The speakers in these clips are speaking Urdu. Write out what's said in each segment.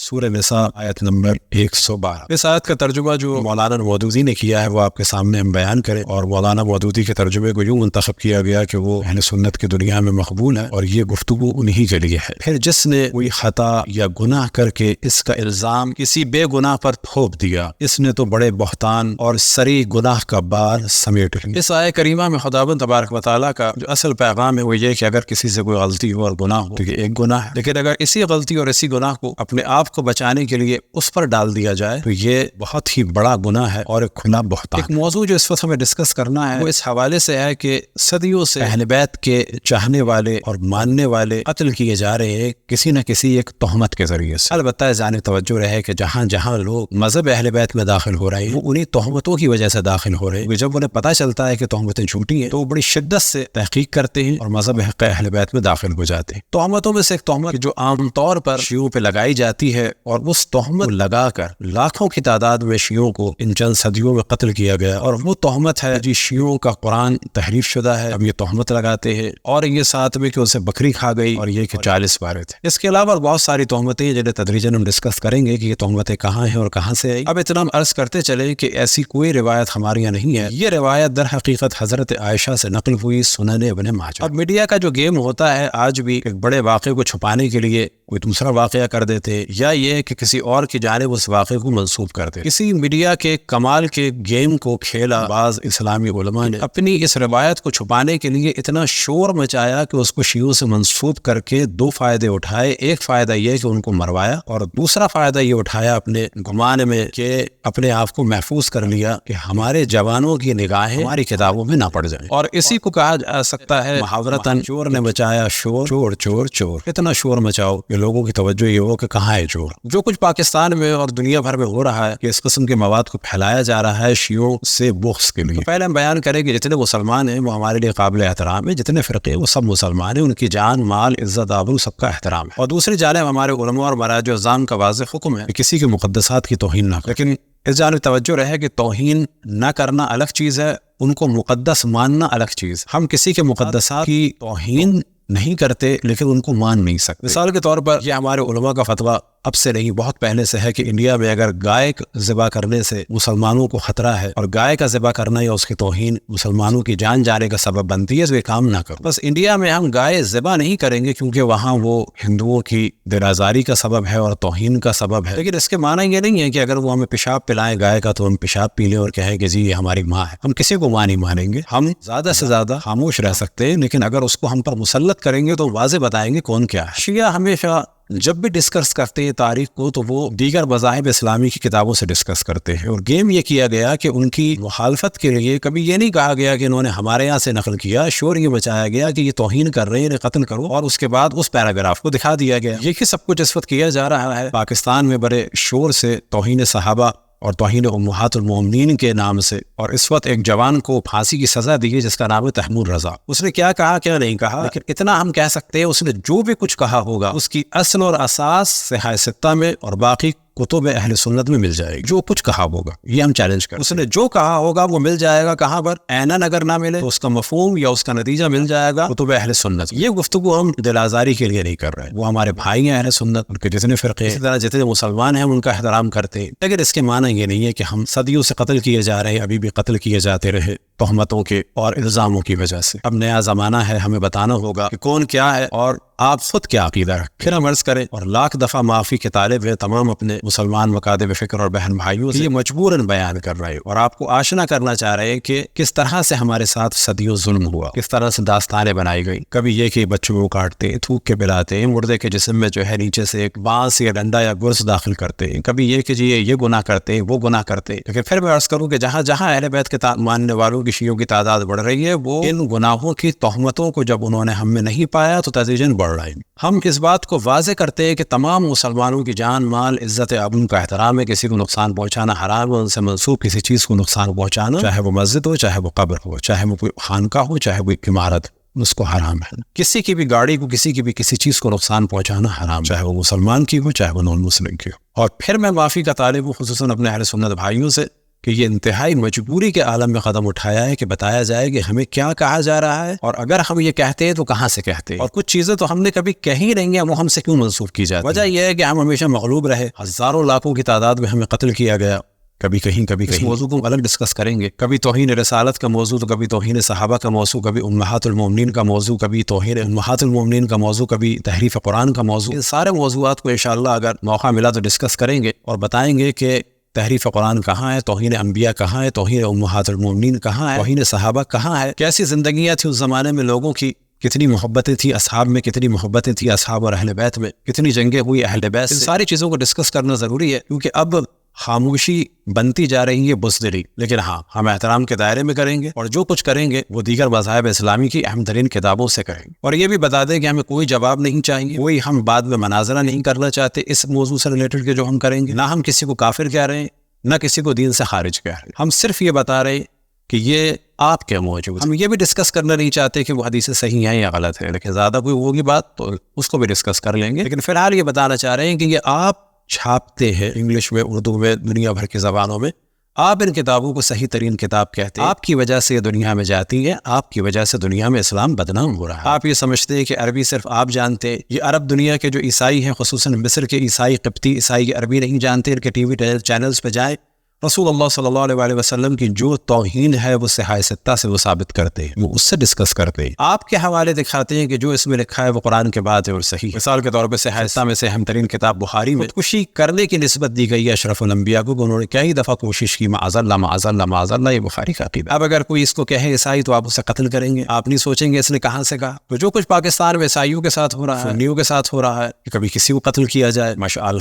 سورہ نساء آیت نمبر 112۔ اس آیت کا ترجمہ جو مولانا مودودی نے کیا ہے وہ آپ کے سامنے ہم بیان کریں، اور مولانا مودودی کے ترجمے کو یوں منتخب کیا گیا کہ وہ اہل سنت کی دنیا میں مقبول ہے اور یہ گفتگو انہی کے لیے ہے۔ پھر جس نے کوئی خطا یا گناہ کر کے اس کا الزام کسی بے گناہ پر تھوپ دیا، اس نے تو بڑے بہتان اور سری گناہ کا بار سمیٹ لیا۔ اس آیت کریمہ میں خداوند تبارک و تعالیٰ کا جو اصل پیغام ہے وہ یہ کہ اگر کسی سے کوئی غلطی ہو اور گناہ ہو تو یہ ایک گناہ ہے، لیکن اگر اسی غلطی اور اسی گناہ کو اپنے آپ کو بچانے کے لیے اس پر ڈال دیا جائے تو یہ بہت ہی بڑا گناہ ہے اور ایک کھلا بہتان۔ ایک موضوع جو اس وقت ہمیں ڈسکس کرنا ہے وہ اس حوالے سے ہے کہ صدیوں سے اہل بیت کے چاہنے والے اور ماننے والے قتل کیے جا رہے ہیں کسی نہ کسی ایک تہمت کے ذریعے سے۔ البتہ جانب توجہ رہے کہ جہاں جہاں لوگ مذہب اہل بیت میں داخل ہو رہے ہیں وہ انہی تہمتوں کی وجہ سے داخل ہو رہے ہیں، جب انہیں پتہ چلتا ہے کہ تہمتیں جھوٹی ہیں تو وہ بڑی شدت سے تحقیق کرتے ہیں اور مذہب حق اہل بیت میں داخل ہو جاتے ہیں۔ تہمتوں میں سے ایک تہمت جو عام طور پر شیعوں پہ لگائی جاتی ہے، اور اس تہمت لگا کر لاکھوں کی تعداد میں شیعوں کو ان چند صدیوں میں قتل کیا گیا، اور وہ تہمت ہے جی شیعوں کا قرآن تحریف شدہ ہے۔ اب یہ تہمت لگاتے ہیں، اور یہ ساتھ میں کہ اسے بکری کھا گئی اور یہ کہ 40 بارے تھے۔ اس کے علاوہ بہت ساری تہمتیں جنہیں تدریجاً ہم ڈسکس کریں گے کہ یہ تہمتیں کہاں ہیں اور کہاں سے آئی۔ اب اتنا ہم عرض کرتے چلیں کہ ایسی کوئی روایت ہمارے یہاں نہیں ہے، یہ روایت در حقیقت حضرت عائشہ سے نقل ہوئی سنن ابن ماجہ۔ اب میڈیا کا جو گیم ہوتا ہے آج بھی ایک بڑے واقعے کو چھپانے کے لیے کوئی دوسرا واقعہ کر دیتے، یا یہ کہ کسی اور کی جانب اس واقعے کو منسوب کرتے۔ کسی میڈیا کے کمال کے گیم کو کھیلا بعض اسلامی علماء نے اپنی اس روایت کو چھپانے کے لیے اتنا شور مچایا کہ اس کو شیعوں سے منسوب کر کے دو فائدے اٹھائے۔ ایک فائدہ یہ کہ ان کو مروایا، اور دوسرا فائدہ یہ اٹھایا اپنے گمان میں کہ اپنے آپ کو محفوظ کر لیا کہ ہمارے جوانوں کی نگاہیں ہماری کتابوں میں نہ پڑ جائیں۔ اور اسی کو کہا جا سکتا ہے محاورتاً چور نے مچایا شور، چور چور چور۔ اتنا شور مچاؤ کہ لوگوں کی توجہ یہ ہو کہ کہاں ہے چور۔ جو کچھ پاکستان میں اور دنیا بھر میں ہو رہا ہے کہ اس قسم کے مواد کو پھیلایا جا رہا ہے شیعوں سے بغض کے لیے۔ پہلے ہم بیان کریں کہ جتنے مسلمان ہیں وہ ہمارے لیے قابل احترام ہیں، جتنے فرقے وہ سب مسلمان ہیں، ان کی جان مال عزت آبرو سب کا احترام ہے۔ اور دوسری جانب ہمارے علماء اور مراجع الزام کا واضح حکم ہے کہ کسی کے مقدسات کی توہین نہ کریں، لیکن اس جانب توجہ رہے کہ توہین نہ کرنا الگ چیز ہے، ان کو مقدس ماننا الگ چیز۔ ہم کسی کے مقدسات کی توہین نہیں کرتے لیکن ان کو مان نہیں سکتے۔ مثال کے طور پر یہ ہمارے علماء کا فتویٰ اب سے نہیں بہت پہلے سے ہے کہ انڈیا میں اگر گائے ذبح کرنے سے مسلمانوں کو خطرہ ہے اور گائے کا ذبح کرنا یا اس کی توہین مسلمانوں کی جان جانے کا سبب بنتی ہے تو یہ کام نہ کرو۔ بس انڈیا میں ہم گائے ذبح نہیں کریں گے کیونکہ وہاں وہ ہندوؤں کی دل آزاری کا سبب ہے اور توہین کا سبب ہے، لیکن اس کے معنی یہ نہیں ہے کہ اگر وہ ہمیں پیشاب پلائیں گائے کا تو ہم پیشاب پی لیں اور کہیں کہ جی یہ ہماری ماں ہے۔ ہم کسی کو ماں نہیں مانیں گے، ہم زیادہ سے زیادہ خاموش رہ سکتے ہیں، لیکن اگر اس کو ہم پر مسلط کریں گے تو واضح بتائیں گے کون کیا ہے۔ شیعہ ہمیشہ جب بھی ڈسکس کرتے ہیں تاریخ کو تو وہ دیگر مذاہب اسلامی کی کتابوں سے ڈسکس کرتے ہیں، اور گیم یہ کیا گیا کہ ان کی مخالفت کے لیے کبھی یہ نہیں کہا گیا کہ انہوں نے ہمارے یہاں سے نقل کیا، شور یہ مچایا گیا کہ یہ توہین کر رہے ہیں انہیں قتل کرو، اور اس کے بعد اس پیراگراف کو دکھا دیا گیا۔ یہ سب کچھ اس وقت کیا جا رہا ہے پاکستان میں بڑے شور سے توہین صحابہ اور توہین امہات المومنین کے نام سے، اور اس وقت ایک جوان کو پھانسی کی سزا دی ہے جس کا نام ہے تحمور رضا۔ اس نے کیا کہا کیا نہیں کہا، لیکن اتنا ہم کہہ سکتے ہیں اس نے جو بھی کچھ کہا ہوگا اس کی اصل اور اساس صحیح ستہ میں اور باقی کتب اہل سنت میں مل جائے گی۔ جو کچھ کہا ہوگا یہ ہم چیلنج کریں، اس نے جو کہا ہوگا وہ مل جائے گا۔ کہاں پر عیناً اگر نہ ملے تو اس کا مفہوم یا اس کا نتیجہ مل جائے گا کتب اہل سنت۔ یہ گفتگو ہم دل آزاری کے لیے نہیں کر رہے، وہ ہمارے بھائی ہیں اہل سنت، ان کے جتنے فرقے اسی طرح جتنے مسلمان ہیں ہم ان کا احترام کرتے ہیں، لیکن اس کے معنی یہ نہیں ہے کہ ہم صدیوں سے قتل کیے جا رہے ہیں، ابھی بھی قتل کیے جاتے رہے تہمتوں کے اور الزاموں کی وجہ سے۔ اب نیا زمانہ ہے، ہمیں بتانا ہوگا کہ کون کیا ہے اور آپ خود کیا عقیدہ رکھ۔ پھر ہم عرض کریں اور لاکھ دفعہ معافی کے طالب ہیں تمام اپنے مسلمان مکاتب فکر اور بہن بھائیوں سے، یہ مجبوراً بیان کر رہے ہیں اور آپ کو آشنا کرنا چاہ رہے ہیں کہ کس طرح سے ہمارے ساتھ صدیوں ظلم ہوا، کس طرح سے داستانیں بنائی گئی۔ کبھی یہ کہ بچوں کو کاٹتے ہیں، تھوک کے پلاتے ہیں، مردے کے جسم میں جو ہے نیچے سے ایک بانس یا ڈنڈا یا گرز داخل کرتے ہیں، کبھی یہ کہ جی یہ گناہ کرتے ہیں وہ گناہ کرتے ہیں۔ لیکن پھر میں عرض کروں کہ جہاں جہاں اہل بیت کے ماننے والوں کی شیعوں کی تعداد بڑھ رہی ہے، وہ ان گناہوں کی تہمتوں کو جب انہوں نے ہم میں نہیں پایا تو تدریجاً بڑھ رہا ہے۔ ہم اس بات کو واضح کرتے ہیں کہ تمام مسلمانوں کی جان مال عزت آبرو کا احترام ہے، کسی کو نقصان پہنچانا حرام ہے، ان سے منسوب کسی چیز کو نقصان پہنچانا، چاہے وہ مسجد ہو، چاہے وہ قبر ہو، چاہے وہ کوئی خانقاہ ہو، چاہے وہ عمارت، اس کو حرام ہے۔ کسی کی بھی گاڑی کو، کسی کی بھی کسی چیز کو نقصان پہنچانا حرام، چاہے وہ مسلمان کی ہو، چاہے وہ نان مسلم کی ہو۔ اور پھر میں معافی کا طالب ہوں خصوصاً اپنے اہل سنت بھائیوں سے کہ یہ انتہائی مجبوری کے عالم میں قدم اٹھایا ہے کہ بتایا جائے کہ ہمیں کیا کہا جا رہا ہے، اور اگر ہم یہ کہتے ہیں تو کہاں سے کہتے ہیں، اور کچھ چیزیں تو ہم نے کبھی کہی نہیں ہیں، وہ ہم سے کیوں منسوخ کی جاتی ہیں۔ وجہ یہ ہے کہ ہم ہمیشہ مغلوب رہے، ہزاروں لاکھوں کی تعداد میں ہمیں قتل کیا گیا، کبھی کہیں کبھی کہیں۔ اس موضوع کو ہم الگ ڈسکس کریں گے، کبھی توہین رسالت کا موضوع، تو کبھی توہین صحابہ کا موضوع، کبھی امہات المومنین کا موضوع، کبھی توہین امہات المومنین کا موضوع، کبھی تحریف قرآن کا موضوع۔ ان سارے موضوعات کو انشاءاللہ اگر موقع ملا تو ڈسکس کریں گے اور بتائیں گے کہ تحریف قرآن کہاں ہے، توہین انبیاء کہاں ہے، توہین امہات المومنین کہاں ہے، توہین صحابہ کہاں ہے، کیسی زندگیاں تھیں اس زمانے میں لوگوں کی، کتنی محبتیں تھیں اصحاب میں، کتنی محبتیں تھیں اصحاب اور اہل بیت میں، کتنی جنگیں ہوئی اہل بیت سے۔ ان ساری چیزوں کو ڈسکس کرنا ضروری ہے، کیونکہ اب خاموشی بنتی جا رہی ہے بزدلی، لیکن ہاں ہم احترام کے دائرے میں کریں گے، اور جو کچھ کریں گے وہ دیگر مذاہب اسلامی کی اہم ترین کتابوں سے کریں گے، اور یہ بھی بتا دیں کہ ہمیں کوئی جواب نہیں چاہیے، کوئی ہم بعد میں مناظرہ نہیں کرنا چاہتے اس موضوع سے ریلیٹڈ کے جو ہم کریں گے، نہ ہم کسی کو کافر کہہ رہے ہیں، نہ کسی کو دین سے خارج کہہ رہے ہیں، ہم صرف یہ بتا رہے ہیں کہ یہ آپ کے موجود۔ ہم یہ بھی ڈسکس کرنا نہیں چاہتے کہ وہ حدیث صحیح ہیں یا غلط ہے، لیکن زیادہ کوئی ہوگی بات تو اس کو بھی ڈسکس کر لیں گے، لیکن فی الحال یہ بتانا چاہ رہے ہیں کہ یہ آپ چھاپتے ہیں انگلش میں، اردو میں، دنیا بھر کی زبانوں میں، آپ ان کتابوں کو صحیح ترین کتاب کہتے ہیں، آپ کی وجہ سے یہ دنیا میں جاتی ہے، آپ کی وجہ سے دنیا میں اسلام بدنام ہو رہا ہے۔ آپ یہ سمجھتے ہیں کہ عربی صرف آپ جانتے ہیں، یہ عرب دنیا کے جو عیسائی ہیں، خصوصاً مصر کے عیسائی، قبطی عیسائی عربی نہیں جانتے، ان کے ٹی وی چینلز پہ جائیں، رسول اللہ صلی اللہ علیہ وآلہ وسلم کی جو توہین ہے وہ صحیح ستہ سے وہ ثابت کرتے ہیں، وہ اس سے ڈسکس کرتے ہیں، آپ کے حوالے دکھاتے ہیں کہ جو اس میں لکھا ہے وہ قرآن کے بعد ہے اور صحیح ہے۔ مثال کے طور پہ صحیح ستہ میں سے اہم ترین کتاب بخاری میں خودکشی کرنے کی نسبت دی گئی ہے اشرف الانبیاء کو، انہوں نے کئی دفعہ کوشش کی، معاذ اللہ معاذ اللہ معاذ اللہ، یہ بخاری کا عقیدہ۔ اب اگر کوئی اس کو کہے عیسائی تو آپ اسے قتل کریں گے، آپ نہیں سوچیں گے اس نے کہاں سے کہا۔ تو جو کچھ پاکستان میں عیسائیوں کے ساتھ ہو رہا ہے، سنیوں کے ساتھ ہو رہا ہے، کہ کبھی کسی کو قتل کیا جائے، مشعل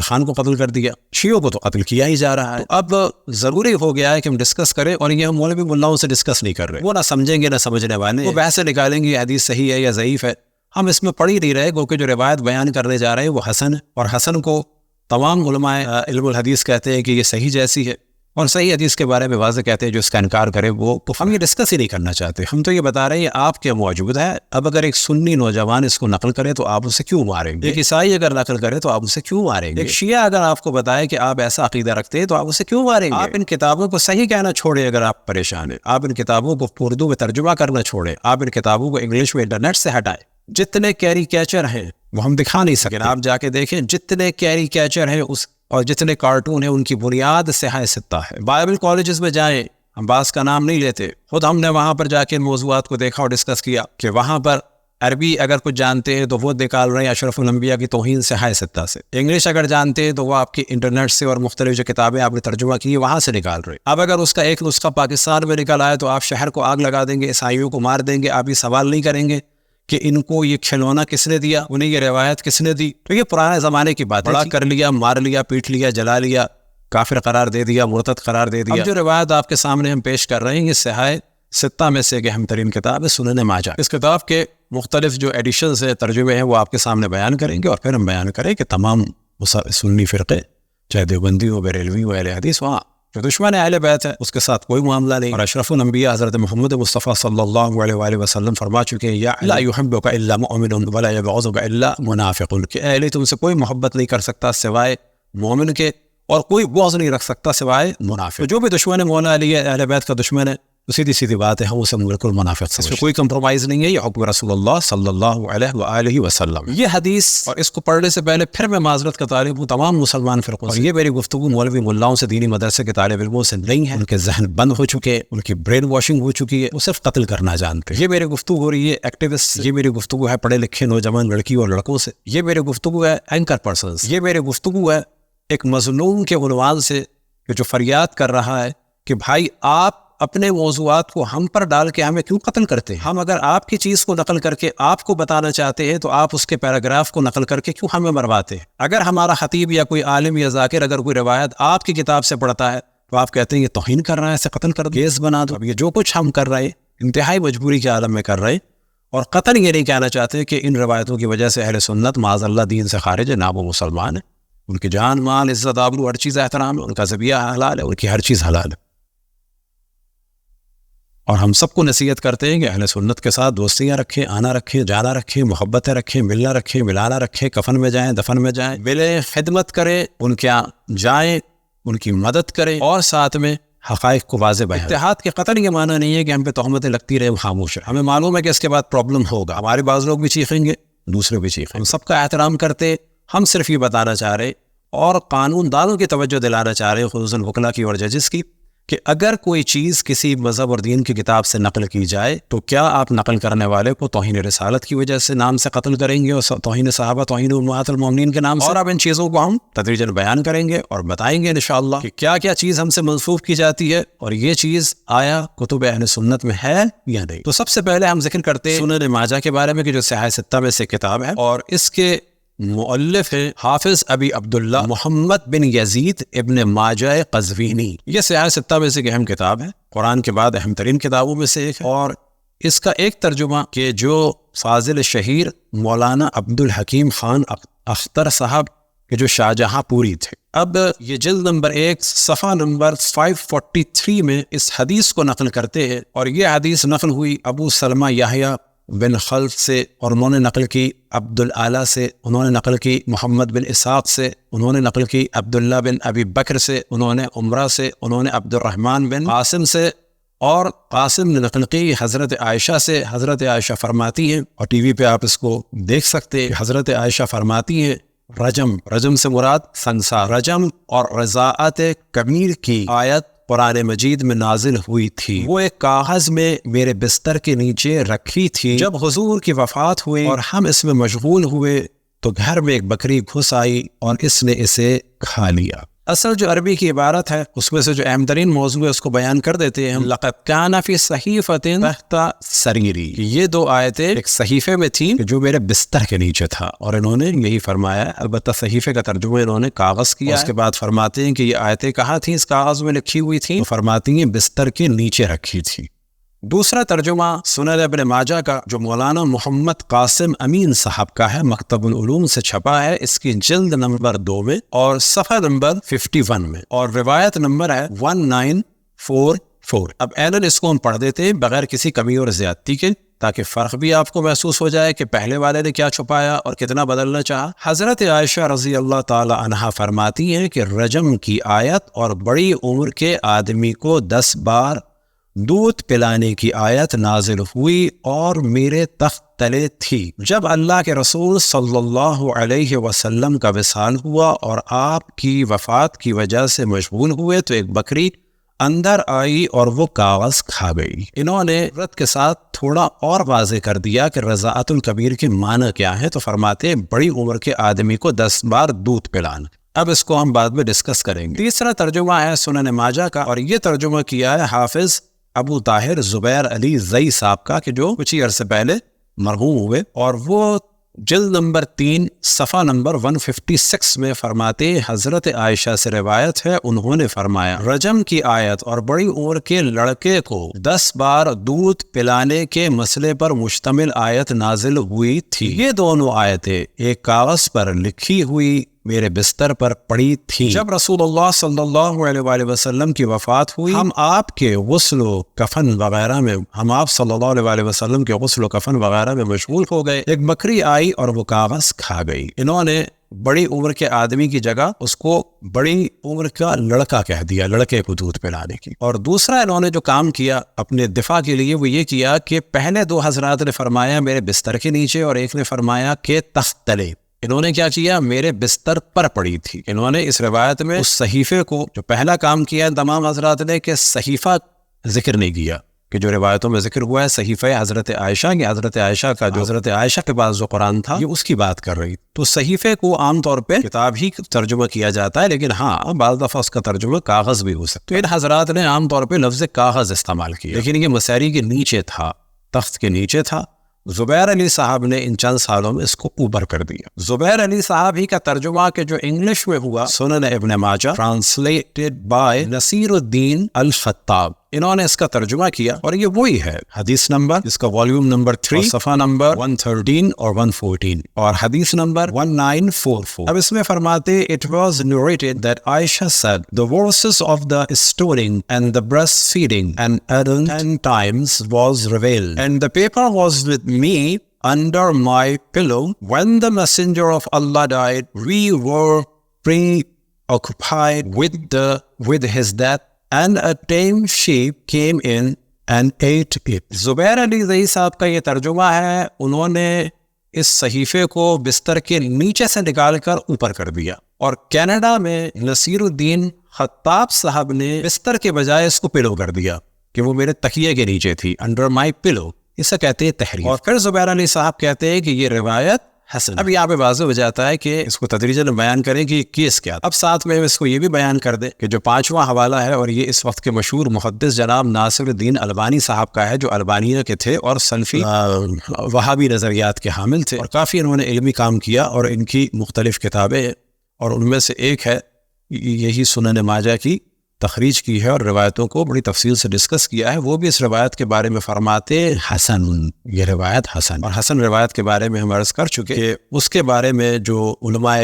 خان کو قتل کر دیا، شیعوں کو تو قتل کیا ہی جا رہا ہے، تو اب ضروری ہو گیا ہے کہ ہم ڈسکس کریں، اور یہ ہم مولوی ملاؤں سے ڈسکس نہیں کر رہے، وہ نہ سمجھیں گے نہ سمجھنے والے، وہ بحث سے نکالیں گے حدیث صحیح ہے یا ضعیف ہے، ہم اس میں پڑھ ہی نہیں رہے، کیونکہ جو روایت بیان کرنے جا رہے ہیں وہ حسن ہے، اور حسن کو تمام علماء علم الحدیث کہتے ہیں کہ یہ صحیح جیسی ہے، اور صحیح حدیث کے بارے میں واضح کہتے ہیں جو اس کا انکار کرے وہ ہم یہ ڈسکس ہی نہیں کرنا چاہتے، ہم تو یہ بتا رہے ہیں آپ کے موجود ہے۔ اب اگر ایک سنی نوجوان اس کو نقل کرے تو آپ اسے کیوں ماریں گے؟ ایک عیسائی اگر نقل کرے تو آپ اسے کیوں ماریں گے؟ ایک شیعہ اگر آپ کو بتائے کہ آپ ایسا عقیدہ رکھتے ہیں تو آپ اسے کیوں ماریں گے؟ آپ ان کتابوں کو صحیح کہنا چھوڑیں اگر آپ پریشان ہیں، آپ ان کتابوں کو اردو میں ترجمہ کرنا چھوڑیں، آپ ان کتابوں کو انگلش میں انٹرنیٹ سے ہٹائیں۔ جتنے کیری کیچر ہیں وہ ہم دکھا نہیں سکتے، آپ جا کے دیکھیں جتنے کیری کیچر ہیں اور جتنے کارٹون ہیں ان کی بنیاد صحیح ستہ ہے۔ بائبل کالجز میں جائیں، ہم بعض کا نام نہیں لیتے، خود ہم نے وہاں پر جا کے موضوعات کو دیکھا اور ڈسکس کیا کہ وہاں پر عربی اگر کچھ جانتے ہیں تو وہ نکال رہے ہیں اشرف الانبیاء کی توہین صحیح ستہ سے، انگلش اگر جانتے ہیں تو وہ آپ کی انٹرنیٹ سے اور مختلف جو کتابیں آپ نے ترجمہ کی وہاں سے نکال رہے ہیں۔ اب اگر اس کا ایک نسخہ پاکستان میں نکل آئے تو آپ شہر کو آگ لگا دیں گے، عیسائیوں کو مار دیں گے، آپ یہ سوال نہیں کریں گے کہ ان کو یہ کھلونا کس نے دیا، انہیں یہ روایت کس نے دی؟ تو یہ پرانے زمانے کی بات ہے، بڑا کر لیا، مار لیا، پیٹ لیا، جلا لیا، کافر قرار دے دیا، مرتد قرار دے دیا۔ اب جو روایت آپ کے سامنے ہم پیش کر رہے ہیں یہ صحیح ستہ میں سے ایک اہم ترین کتاب ہے سنن ماجہ۔ اس کتاب کے مختلف جو ایڈیشنز ہیں، ترجمے ہیں، وہ آپ کے سامنے بیان کریں گے، اور پھر ہم بیان کریں کہ تمام سنی فرقے، چاہے دیوبندی ہو، بریلوی ہو، اہل حدیث، وہاں جو دشمن اہل بیت ہے اس کے ساتھ کوئی معاملہ نہیں، اور اشرف الانبیاء حضرت محمد مصطفیٰ صلی اللہ علیہ وآلہ وسلم فرما چکے ہیں یا لا يحبک الا مؤمن ولا یبغضک الا منافق، کہ اہل تم سے کوئی محبت نہیں کر سکتا سوائے مومن کے، اور کوئی بغض نہیں رکھ سکتا سوائے منافق۔ جو بھی دشمن مولا علی ہے، اہل بیت کا دشمن ہے، تو سیدھی سیدھی بات ہے ہم اسے بالکل منافق سمجھتے ہیں، کوئی کمپرومائز نہیں ہے، یہ حکم رسول اللہ صلی اللہ علیہ وآلہ وسلم۔ یہ حدیث اور اس کو پڑھنے سے پہلے پھر میں معذرت کا طالب ہوں تمام مسلمان فرقوں سے، اور یہ میری گفتگو مولوی ملاؤں سے، دینی مدرسے کے طالب علموں سے نہیں ہے، ان کے ذہن بند ہو چکے، ان کی برین واشنگ ہو چکی ہے، وہ صرف قتل کرنا جانتے ہیں۔ یہ میری گفتگو ہو رہی ہے ایکٹیوسٹ، یہ میری گفتگو ہے پڑھے لکھے نوجوان لڑکی اور لڑکوں سے، یہ میری گفتگو ہے اینکر پرسنز، یہ میری گفتگو ہے ایک مظلوم کے عنوان سے کہ جو فریاد کر رہا ہے کہ بھائی آپ اپنے موضوعات کو ہم پر ڈال کے ہمیں کیوں قتل کرتے ہیں؟ ہم اگر آپ کی چیز کو نقل کر کے آپ کو بتانا چاہتے ہیں تو آپ اس کے پیراگراف کو نقل کر کے کیوں ہمیں مرواتے ہیں؟ اگر ہمارا خطیب یا کوئی عالم یا ذاکر اگر کوئی روایت آپ کی کتاب سے پڑھتا ہے تو آپ کہتے ہیں یہ توہین کر رہا ہے، اسے قتل کر دو، کیس بنا دو۔ اب یہ جو کچھ ہم کر رہے ہیں انتہائی مجبوری کے عالم میں کر رہے ہیں، اور قطعاً یہ نہیں کہنا چاہتے کہ ان روایتوں کی وجہ سے اہل سنت معاذ اللہ دین سے خارج ہے، نہ وہ مسلمان ہے، ان کی جان مال عزت آبرو ہر چیز احترام ہے، ان کا ذبیحہ حلال ہے، ان کی ہر چیز حلال ہے، اور ہم سب کو نصیحت کرتے ہیں کہ اہل سنت کے ساتھ دوستیاں رکھیں، آنا رکھیں، جانا رکھیں، محبتیں رکھیں، ملنا رکھیں، ملانا رکھیں، کفن میں جائیں، دفن میں جائیں، ملیں، خدمت کریں، ان کے یہاں جائیں، ان کی مدد کریں اور ساتھ میں حقائق کو واضح بیان. اتحاد کے قطن یہ معنی نہیں ہے کہ ہم پہ تہمتیں لگتی رہے خاموش رہے. ہمیں معلوم ہے کہ اس کے بعد پرابلم ہوگا. ہمارے بعض لوگ بھی چیخیں گے, دوسرے بھی چیخیں. ہم سب کا احترام کرتے, ہم صرف یہ بتانا چاہ رہے اور قانون دانوں کی توجہ دلانا چاہ رہے, خصوصاً وکلا کی اور ججز کی, کہ اگر کوئی چیز کسی مذہب اور دین کی کتاب سے نقل کی جائے تو کیا آپ نقل کرنے والے کو توہین رسالت کی وجہ سے نام سے قتل کریں گے اور توہین صحابہ, توہین امہات المومنین کے نام سے؟ اور اب ان چیزوں کو ہم تدریجاً بیان کریں گے اور بتائیں گے انشاءاللہ کہ کیا کیا چیز ہم سے منسوخ کی جاتی ہے اور یہ چیز آیا کتب اہل سنت میں ہے یا نہیں. تو سب سے پہلے ہم ذکر کرتے ہیں سنن ماجہ کے بارے میں کہ جو صحیح ستہ میں سے کتاب ہے اور اس کے مؤلف ہے حافظ ابی عبداللہ محمد بن یزید ابن ماجہ قزوینی. یہ صحیح ستہ میں سے ایک اہم کتاب ہے, قرآن کے بعد اہم ترین کتابوں میں سے ایک ہے, اور اس کا ایک ترجمہ کہ جو فاضل شہیر مولانا عبدالحکیم خان اختر صاحب کہ جو شاہجہاں پوری تھے. اب یہ جلد نمبر 1 صفحہ نمبر 543 میں اس حدیث کو نقل کرتے ہیں, اور یہ حدیث نقل ہوئی ابو سلمہ یحییٰ بن خلف سے, اور انہوں نے نقل کی عبد الاعلیٰ سے, انہوں نے نقل کی محمد بن اسحاق سے, انہوں نے نقل کی عبداللہ بن ابی بکر سے, انہوں نے عمرہ سے, انہوں نے عبد الرحمن بن قاسم سے, اور قاسم نے نقل کی حضرت عائشہ سے. حضرت عائشہ فرماتی ہیں, اور ٹی وی پہ آپ اس کو دیکھ سکتے ہیں, حضرت عائشہ فرماتی ہیں رجم سے مراد سنسار, رجم اور رضاعت کبیر کی آیت قرآن مجید میں نازل ہوئی تھی. وہ ایک کاغذ میں میرے بستر کے نیچے رکھی تھی. جب حضور کی وفات ہوئی اور ہم اس میں مشغول ہوئے تو گھر میں ایک بکری گھس آئی اور اس نے اسے کھا لیا. اصل جو عربی کی عبارت ہے اس میں سے جو اہم ترین موضوع ہے اس کو بیان کر دیتے ہیں ہم. لقد کان فی صحیفۃ تحت سریری, یہ 2 آیتیں ایک صحیفے میں تھیں جو میرے بستر کے نیچے تھا, اور انہوں نے یہی فرمایا. البتہ صحیفے کا ترجمہ انہوں نے کاغذ کیا. اس کے بعد فرماتے ہیں کہ یہ آیتیں کہاں تھیں اس کاغذ میں لکھی ہوئی تھیں, تو فرماتی ہیں بستر کے نیچے رکھی تھی. دوسرا ترجمہ سنن ابن ماجہ کا جو مولانا محمد قاسم امین صاحب کا ہے, مکتب العلوم سے چھپا ہے, اس کی جلد نمبر 2 میں اور صفحہ نمبر 51 میں, اور روایت نمبر ہے 1944. اب اینن اس کو ہم پڑھ دیتے ہیں بغیر کسی کمی اور زیادتی کے, تاکہ فرق بھی آپ کو محسوس ہو جائے کہ پہلے والے نے کیا چھپایا اور کتنا بدلنا چاہا. حضرت عائشہ رضی اللہ تعالی عنہا فرماتی ہیں کہ رجم کی آیت اور بڑی عمر کے آدمی کو 10 بار دودھ پلانے کی آیت نازل ہوئی اور میرے تخت تلے تھی. جب اللہ کے رسول صلی اللہ علیہ وسلم کا وصال ہوا اور آپ کی وفات کی وجہ سے مشغول ہوئے تو ایک بکری اندر آئی اور وہ کاغذ کھا گئی. انہوں نے رت کے ساتھ تھوڑا اور واضح کر دیا کہ رضاعت الکبیر کے معنی کیا ہے, تو فرماتے ہیں بڑی عمر کے آدمی کو 10 بار دودھ پلانا. اب اس کو ہم بعد میں ڈسکس کریں گے. تیسرا ترجمہ ہے سنن ماجہ کا, اور یہ ترجمہ کیا ہے حافظ ابو طاہر زبیر علی زئی صاحب کا, کہ جو کچھ ہی عرصے پہلے مرحوم ہوئے, اور وہ جلد نمبر 3 صفحہ نمبر 156 میں فرماتے حضرت عائشہ سے روایت ہے, انہوں نے فرمایا رجم کی آیت اور بڑی عمر کے لڑکے کو 10 بار دودھ پلانے کے مسئلے پر مشتمل آیت نازل ہوئی تھی. یہ دونوں آیتیں ایک کاغذ پر لکھی ہوئی میرے بستر پر پڑی تھی. جب رسول اللہ صلی اللہ علیہ وآلہ وسلم کی وفات ہوئی, ہم آپ کے غسل و کفن وغیرہ میں آپ صلی اللہ علیہ وآلہ وسلم کے غسل و کفن وغیرہ میں مشغول ہو گئے. ایک بکری آئی اور وہ کاغذ کھا گئی. انہوں نے بڑی عمر کے آدمی کی جگہ اس کو بڑی عمر کا لڑکا کہہ دیا, لڑکے کو دودھ پلانے کی. اور دوسرا انہوں نے جو کام کیا اپنے دفاع کے لیے وہ یہ کیا کہ پہلے 2 حضرات نے فرمایا میرے بستر کے نیچے, اور ایک نے فرمایا کہ تخت تلے. انہوں نے کیا کیا, میرے بستر پر پڑی تھی. انہوں نے اس روایت میں اس صحیفے کو جو پہلا کام کیا تمام حضرات نے, کہ صحیفہ ذکر نہیں کیا, کہ جو روایتوں میں ذکر ہوا ہے صحیفہ حضرت عائشہ کی, حضرت عائشہ کا جو حضرت عائشہ کے پاس جو قرآن تھا یہ اس کی بات کر رہی. تو صحیفے کو عام طور پہ کتاب ہی ترجمہ کیا جاتا ہے, لیکن ہاں بعض دفعہ اس کا ترجمہ کاغذ بھی ہو سکتا. تو ان حضرات نے عام طور پہ لفظ کاغذ استعمال کیا, لیکن یہ مسیری کے نیچے تھا, تخت کے نیچے تھا. زبیر علی صاحب نے ان چند سالوں میں اس کو اوپر کر دیا. زبیر علی صاحب ہی کا ترجمہ کہ جو انگلش میں ہوا سنن ابن ماجہ ٹرانسلیٹڈ بائی نصیر الدین الخطاب, انہوں نے اس کا ترجمہ کیا, اور یہ وہی ہے حدیث نمبر, اس کا والیوم نمبر 3 صفحہ نمبر 113 اور 114, اور حدیث نمبر 1944. اب اس میں فرماتے it was narrated that Aisha said the verses of the stoning and the breastfeeding and adding 10 times was revealed, and the paper was with me under my pillow. When the messenger of Allah died, we were occupied with his death and a tame sheep came in and ate it. زبیر علی زئی صاحب کا یہ ترجمہ ہے. انہوں نے اس صحیفے کو بستر کے نیچے سے نکال کر اوپر کر دیا, اور کینیڈا میں نصیر الدین خطاب صاحب نے بستر کے بجائے اس کو پلو کر دیا کہ وہ میرے تکیے کے نیچے تھی, انڈر مائی پلو. اسے کہتے ہیں تحریف. اور پھر زبیر علی صاحب کہتے ہیں کہ یہ روایت حسن. اب یہاں پہ واضح ہو جاتا ہے کہ اس کو تدریجاً بیان کریں کہ یہ کیس کیا. اب ساتھ میں اس کو یہ بھی بیان کر دیں کہ جو 5واں حوالہ ہے, اور یہ اس وقت کے مشہور محدث جناب ناصر الدین البانی صاحب کا ہے, جو البانیہ کے تھے اور سلفی وہابی نظریات کے حامل تھے, اور کافی انہوں نے علمی کام کیا, اور ان کی مختلف کتابیں ہیں, اور ان میں سے ایک ہے یہی سنن ماجہ کی تخریج کی ہے, اور روایتوں کو بڑی تفصیل سے ڈسکس کیا ہے. وہ بھی اس روایت کے بارے میں فرماتے حسن, یہ روایت حسن. اور حسن روایت کے بارے میں ہم عرض کر چکے کہ اس کے بارے میں جو علماء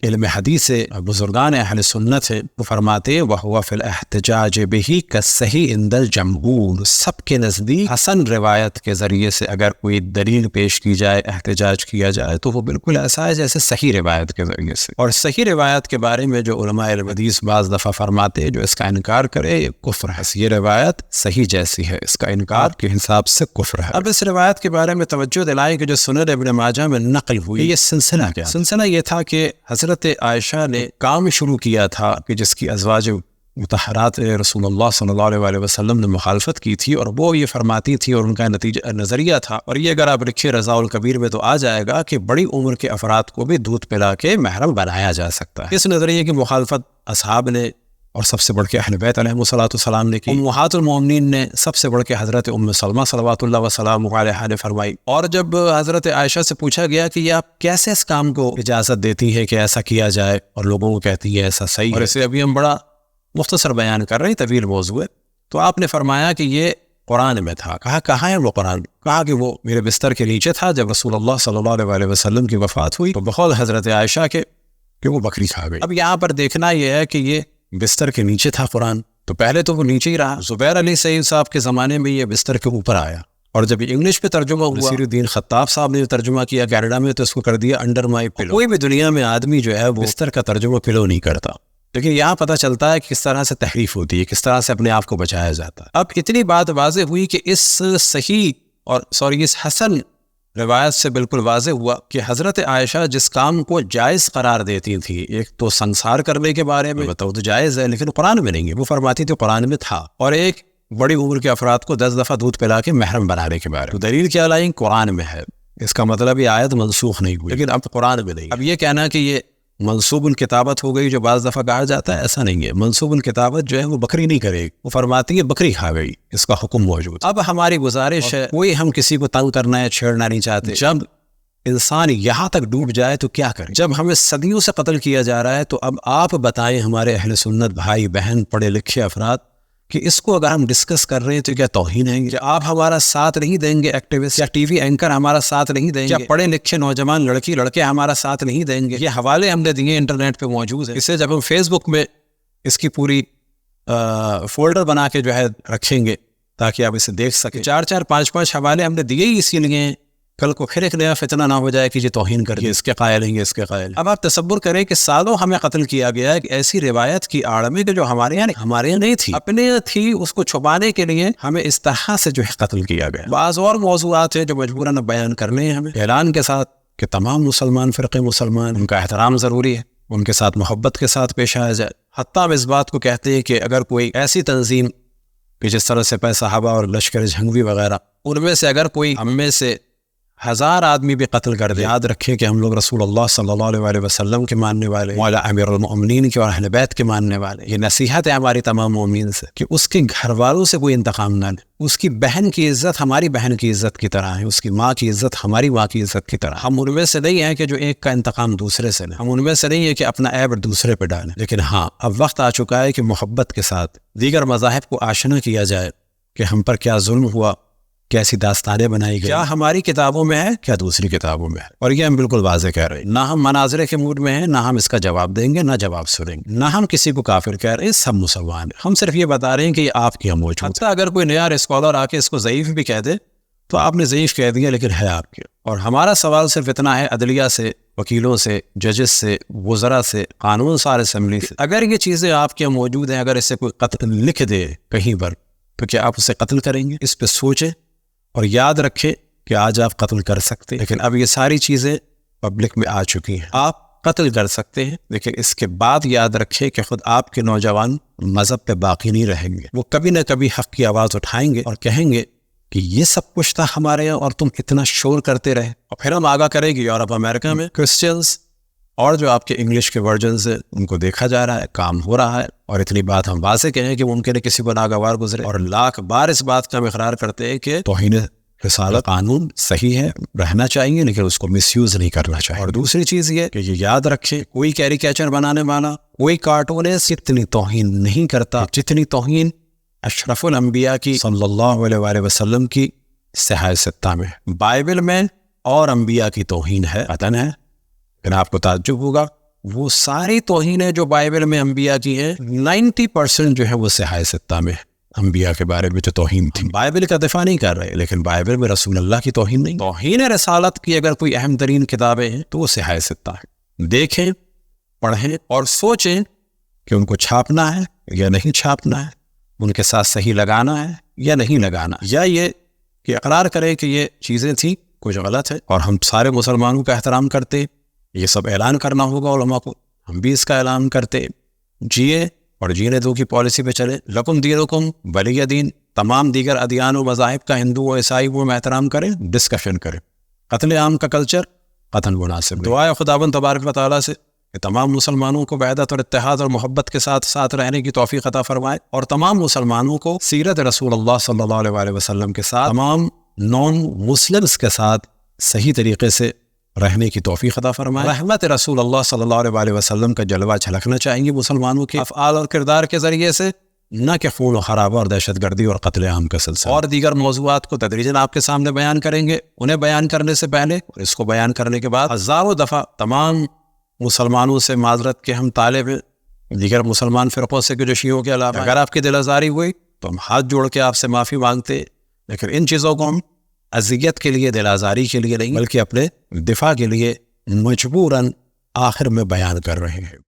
علم حدیث سے بزرگان اہل سنت ہیں وہ فرماتے وَهُوَ فِي الْاحْتِجَاجِ بِهِ كَالصَّحِيحِ عِنْدَ الْجَمْهُورِ. سب کے نزدیک حسن روایت کے ذریعے سے اگر کوئی دلیل پیش کی جائے, احتجاج کیا جائے, تو وہ بالکل ایسا ہے جیسے صحیح روایت کے ذریعے سے. اور صحیح روایت کے بارے میں جو علماء علم حدیث بعض دفعہ فرماتے جو اس کا انکار کرے یہ کفر ہے. یہ روایت صحیح جیسی ہے, اس کا انکار کے حساب سے کفر ہے. اب اس روایت کے بارے میں توجہ دلائیں کہ جو سنن ابن ماجہ میں نقل ہوئی, یہ سلسلہ کیا؟ سلسلہ یہ تھا کہ حضرت عائشہ نے کام شروع کیا تھا کہ جس کی ازواج مطہرات رسول اللہ صلی اللہ علیہ وسلم نے مخالفت کی تھی, اور وہ یہ فرماتی تھی, اور ان کا نظریہ تھا, اور یہ اگر آپ لکھیں رضاء الکبیر میں تو آ جائے گا کہ بڑی عمر کے افراد کو بھی دودھ پلا کے محرم بنایا جا سکتا ہے. اس نظریے کی مخالفت اصحاب نے, اور سب سے بڑھ کے اہل بیت علیہ السلام نے کی. امہات المومنین نے سب سے بڑھ کے حضرت ام سلمہ صلوات اللہ وسلامہ علیہا نے فرمائی. اور جب حضرت عائشہ سے پوچھا گیا کہ یہ آپ کیسے اس کام کو اجازت دیتی ہیں کہ ایسا کیا جائے, اور لوگوں کو کہتی ہے ایسا صحیح ہے, اور اسے ابھی ہم بڑا مختصر بیان کر رہے ہیں, طویل موضوع ہے, تو آپ نے فرمایا کہ یہ قرآن میں تھا. کہا کہاں ہے وہ قرآن؟ کہا کہ وہ میرے بستر کے نیچے تھا جب رسول اللہ صلی اللہ علیہ وسلم کی وفات ہوئی, تو بقول حضرت عائشہ کے کہ وہ بکری کھا گئی. اب یہاں پر دیکھنا یہ ہے کہ یہ بستر کے نیچے تھا قرآن, تو پہلے تو وہ نیچے ہی رہا. زبیر علی سعید صاحب کے زمانے میں یہ بستر کے اوپر آیا, اور جب یہ انگلش پہ ترجمہ ہوا, نصیر الدین خطاب صاحب نے ترجمہ کیا کینیڈا میں, تو اس کو کر دیا انڈر مائی پلو. کوئی بھی دنیا میں آدمی جو ہے وہ بستر کا ترجمہ پلو نہیں کرتا, لیکن یہاں پتہ چلتا ہے کہ کس طرح سے تحریف ہوتی ہے, کس طرح سے اپنے آپ کو بچایا جاتا ہے. اب اتنی بات واضح ہوئی کہ اس صحیح اس حسن روایت سے بالکل واضح ہوا کہ حضرت عائشہ جس کام کو جائز قرار دیتی تھی, ایک تو سنسار کرنے کے بارے میں بتاؤ تو جائز ہے لیکن قرآن میں نہیں ہے, وہ فرماتی تھی قرآن میں تھا, اور ایک بڑی عمر کے افراد کو 10 دفعہ دودھ پلا کے محرم بنانے کے بارے میں. تو دلیل کیا لائیں؟ قرآن میں ہے. اس کا مطلب یہ آیت منسوخ نہیں ہوئی, لیکن اب قرآن میں نہیں. اب یہ کہنا کہ یہ منصوب الکتابت ہو گئی جو بعض دفعہ کہا جاتا ہے, ایسا نہیں ہے. منصوب الکتابت جو ہے وہ بکری نہیں کرے, وہ فرماتی ہے بکری کھا گئی, اس کا حکم موجود. اب ہماری گزارش ہے, کوئی ہم کسی کو تنگ کرنا ہے, چھیڑنا نہیں چاہتے. جب انسان یہاں تک ڈوب جائے تو کیا کرے؟ جب ہمیں صدیوں سے قتل کیا جا رہا ہے, تو اب آپ بتائیں ہمارے اہل سنت بھائی بہن پڑھے لکھے افراد کہ اس کو اگر ہم ڈسکس کر رہے ہیں تو کیا توہین ہے؟ کہ آپ ہمارا ساتھ نہیں دیں گے ایکٹیوسٹ, یا ٹی وی اینکر ہمارا ساتھ نہیں دیں گے, یا پڑھے لکھے نوجوان لڑکے ہمارا ساتھ نہیں دیں گے؟ یہ حوالے ہم نے دیے, انٹرنیٹ پہ موجود ہیں. اسے جب ہم فیس بک میں اس کی پوری فولڈر بنا کے جو ہے رکھیں گے تاکہ آپ اسے دیکھ سکیں. 4 5 حوالے ہم نے دیے ہی اسی لیے کل کو پھر ایک نیا فتنہ نہ ہو جائے کہ یہ توہین کر, یہ اس کے قائل ہیں, یہ اس کے قائل. اب آپ تصور کریں کہ سالوں ہمیں قتل کیا گیا ایک ایسی روایت کی آڑ میں کہ جو ہمارے یہاں نہیں تھی, اپنے تھی, اس کو چھپانے کے لیے ہمیں اس طرح سے جو ہے قتل کیا گیا. بعض اور موضوعات ہیں جو مجبوراً بیان کرنے ہیں ہمیں اعلان کے ساتھ کہ تمام مسلمان فرقے مسلمان, ان کا احترام ضروری ہے, ان کے ساتھ محبت کے ساتھ پیش آیا جائے. حتیٰ ہم اس بات کو کہتے ہیں کہ اگر کوئی ایسی تنظیم کہ جس طرح سے صحابہ اور لشکر جھنگوی وغیرہ, ان میں سے اگر کوئی ہم میں سے 1000 آدمی بھی قتل کر دے, یاد رکھیں کہ ہم لوگ رسول اللہ صلی اللہ علیہ وسلم کے ماننے والے, مولا امیر المؤمنین کے اور اہل بیت کے ماننے والے. یہ نصیحت ہے ہماری تمام مومنین سے کہ اس کے گھر والوں سے کوئی انتقام نہ لے. اس کی بہن کی عزت ہماری بہن کی عزت کی طرح ہے, اس کی ماں کی عزت ہماری ماں کی عزت کی طرح. ہم ان میں سے نہیں ہیں کہ جو ایک کا انتقام دوسرے سے لیں, ہم ان میں سے نہیں ہیں کہ اپنا عیب دوسرے پہ ڈالیں. لیکن ہاں, اب وقت آ چکا ہے کہ محبت کے ساتھ دیگر مذاہب کو آشنا کیا جائے کہ ہم پر کیا ظلم ہوا, کیسی داستانیں بنائی گئی, کیا ہماری کتابوں میں ہے, کیا دوسری کتابوں میں ہے. اور یہ ہم بالکل واضح کہہ رہے ہیں, نہ ہم مناظرے کے موڈ میں ہیں, نہ ہم اس کا جواب دیں گے, نہ جواب سنیں گے, نہ ہم کسی کو کافر کہہ رہے ہیں, سب مسلمان ہیں. ہم صرف یہ بتا رہے ہیں کہ یہ آپ کی موجود. حتیٰ اگر کوئی نیا اسکالر آ کے اس کو ضعیف بھی کہہ دے تو آپ نے ضعیف کہہ دیا لیکن ہے آپ کے. اور ہمارا سوال صرف اتنا ہے عدلیہ سے، وکیلوں سے، ججز سے، وزراء سے، قانون سار اسمبلی سے، اگر یہ چیزیں آپ کے موجود ہیں، اگر اسے کوئی قتل لکھ دے کہیں پر تو کیا آپ اسے قتل کریں گے؟ اس پہ سوچیں اور یاد رکھیں کہ آج آپ قتل کر سکتے ہیں، لیکن اب یہ ساری چیزیں پبلک میں آ چکی ہیں. آپ قتل کر سکتے ہیں لیکن اس کے بعد یاد رکھیں کہ خود آپ کے نوجوان مذہب پہ باقی نہیں رہیں گے. وہ کبھی نہ کبھی حق کی آواز اٹھائیں گے اور کہیں گے کہ یہ سب کچھ تھا ہمارے یہاں اور تم اتنا شور کرتے رہے. اور پھر ہم آگاہ کریں گے یورپ امریکہ میں کرسچنز اور جو آپ کے انگلش کے ورژنز ہیں ان کو دیکھا جا رہا ہے، کام ہو رہا ہے. اور اتنی بات ہم واضح کہیں کہ ممکن ہے کسی کو ناگوار گزرے، اور لاکھ بار اس بات کا ہم اقرار کرتے ہیں کہ توہین رسالت قانون صحیح ہے، رہنا چاہیے، لیکن اس کو مس یوز نہیں کرنا چاہیے. اور دوسری چیز یہ کہ یہ یاد رکھیں، کوئی کیریکیچر بنانے والا، کوئی کارٹونسٹ اتنی توہین نہیں کرتا جتنی توہین اشرف الانبیاء کی صلی اللہ علیہ وآلہ وسلم کی صحائح ستہ میں. بائبل میں اور انبیاء کی توہین ہے، قطعاً ہے، لیکن آپ کو تعجب ہوگا وہ ساری توہینیں جو بائبل میں انبیاء کی ہیں 90% جو ہے وہ صحائح ستہ میں انبیاء کے بارے میں جو توہین تھی. بائبل کا دفاع نہیں کر رہے، لیکن بائبل میں رسول اللہ کی توہین نہیں. توہین رسالت کی اگر کوئی اہم ترین کتابیں ہیں تو وہ صحائح ستہ ہے. دیکھیں، پڑھیں اور سوچیں کہ ان کو چھاپنا ہے یا نہیں چھاپنا ہے، ان کے ساتھ صحیح لگانا ہے یا نہیں لگانا، یا یہ کہ اقرار کریں کہ یہ چیزیں تھیں کچھ غلط ہے اور ہم سارے مسلمانوں کا احترام کرتے، یہ سب اعلان کرنا ہوگا علماء کو، ہم بھی اس کا اعلان کرتے، جیے اور جینے دو کی پالیسی پہ چلے. لکم دینکم ولی دین. تمام دیگر ادیان و مذاہب کا ہندو و عیسائی وہ احترام کریں، ڈسکشن کریں. قتل عام کا کلچر قطعاً مناسب. دعائے خداوند تبارک و تعالیٰ سے کہ تمام مسلمانوں کو وحدت اور اتحاد اور محبت کے ساتھ ساتھ رہنے کی توفیق عطا فرمائے، اور تمام مسلمانوں کو سیرت رسول اللہ صلی اللہ علیہ وآلہ وسلم کے ساتھ، تمام نان مسلمز کے ساتھ صحیح طریقے سے رہنے کی توفیق عطا فرمائے. رحمت رسول اللہ صلی اللہ علیہ وآلہ وسلم کا جلوہ چھلکنا چاہیے مسلمانوں کے افعال اور کردار کے ذریعے سے، نہ کہ خون و خرابہ اور دہشت گردی اور قتل عام کا سلسلہ. اور دیگر موضوعات کو تدریجاً آپ کے سامنے بیان کریں گے. انہیں بیان کرنے سے پہلے اور اس کو بیان کرنے کے بعد ہزاروں دفعہ تمام مسلمانوں سے معذرت کے ہم طالب ہیں، دیگر مسلمان فرقوں سے جو شیعوں کے علاوہ، اگر آپ کی دل آزاری ہوئی تو ہم ہاتھ جوڑ کے آپ سے معافی مانگتے، لیکن ان چیزوں کو ہم اذیت کے لیے، دل آزاری کے لیے نہیں، بلکہ اپنے دفاع کے لیے مجبوراً آخر میں بیان کر رہے ہیں.